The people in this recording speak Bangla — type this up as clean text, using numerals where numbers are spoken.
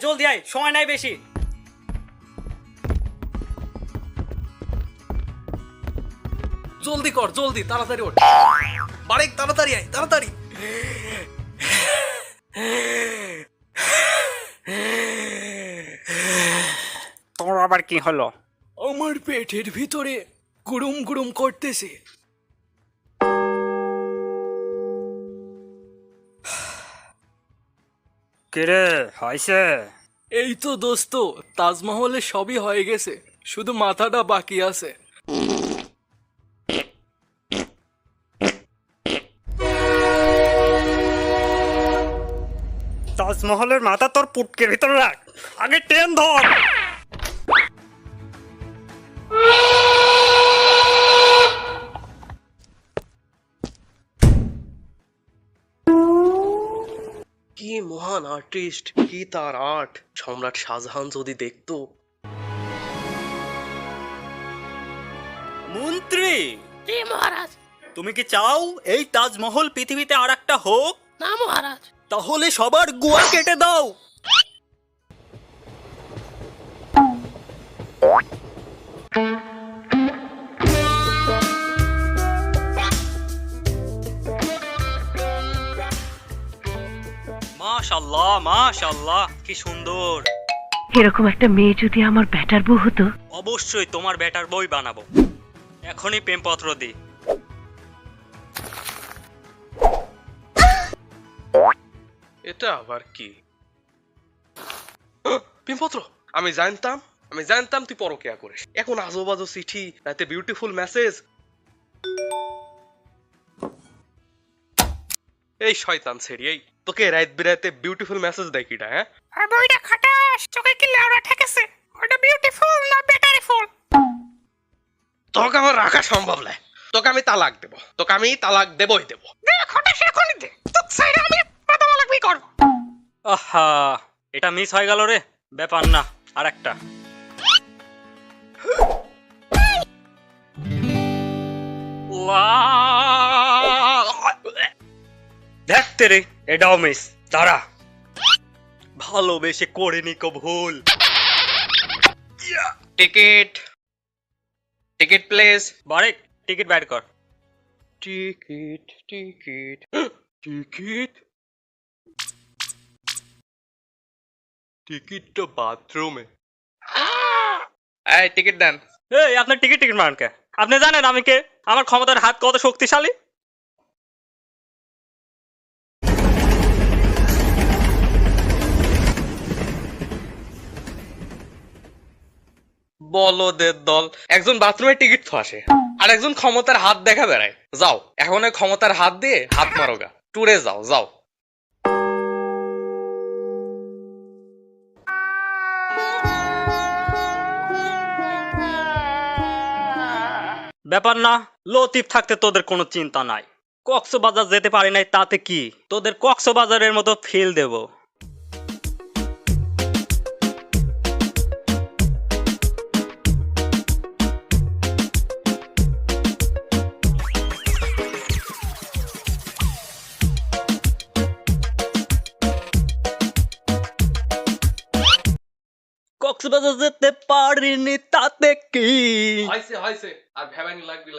জলদি আয়, সময় নাই বেশি। জলদি কর, জলদি, তাড়াতাড়ি ওঠ। বারেক, তাড়াতাড়ি আয়, তাড়াতাড়ি। তোর আবার কি হলো? আমার পেটের ভিতরে গুড়ুম গুড়ুম করতেছে। কিরে হয়েছে? এই তো দোস্ত, তাজমহলে সবই হয়ে গেছে, শুধু মাথাটা বাকি আছে। তাজমহলের মাথা তোর পুটকের ভিতরে রাখ, আগে ট্রেন ধর। কি মহান আর্টিস্ট, কি তার আর্ট! সম্রাট শাহজাহান যদি দেখতো। মন্ত্রী, জি মহারাজ। তুমি কি চাও এই তাজমহল পৃথিবীতে আর একটা হোক? না মহারাজ। তাহলে সবার গোয়া কেটে দাও। মাশাআল্লাহ মাশাআল্লাহ, কি সুন্দর। এরকম একটা মেয়ে যদি আমার ব্যাটার বউ হতো। অবশ্যই তোমার বেটার বই বানাবো, এখনই প্রেমপত্র দি। এটা আবার কি? প্রেমপত্র! আমি জানতাম তুই পরকিয়া করিস। এখন আজব আজব চিঠি, রাতে বিউটিফুল মেসেজ। এই শয়তান ছেড়ি, এই তোকে রাত বিরাতে বিউটিফুল মেসেজ দেয় কিটা? হ্যাঁ, আর বইটা খাটাস, চোখে কি লেওড়া ঠেকেছে? ওটা বিউটিফুল না ব্যাটারি ফুল? তোকে আমার রাখা সম্ভব নয়। তোকে আমি তালাক দেবই দেব। দে খাটাস, এখনই দে। তোকে সাইরা আমি পাতামা লাগবি করব। আহা, এটা মিস হয়ে গেল রে। ব্যাপার না, আর একটা। দেখতে রে, এটাও মিস। দাঁড়া, ভালোবেসে করিনি কো ভুল। Ticket place. বারেক, টিকিট বাইর কর। টিকিট তো বাথরুমে। এই টিকিট দেন। এই, আপনার টিকিট মারেন কে? আপনি জানেন আমি কে? আমার ক্ষমতার হাত কত শক্তিশালী। বলদের দল, একজন বাথরুমে টিকিট তো আসে, আর একজন ক্ষমতার হাত দেখা বেড়ায়। যাও, এখন ওই ক্ষমতার হাত দিয়ে হাত মারোগা, টুরে যাও। ব্যাপার না, লতিফ থাকতে তোদের কোনো চিন্তা নাই। কক্সবাজার যেতে পারি নাই তাতে কি, তোদের কক্সবাজারের মতো ফিল দেব। কক্সবাজার যেতে পারিনি তাতে কি? হয়েছে, আর ভেবানি লাগবে।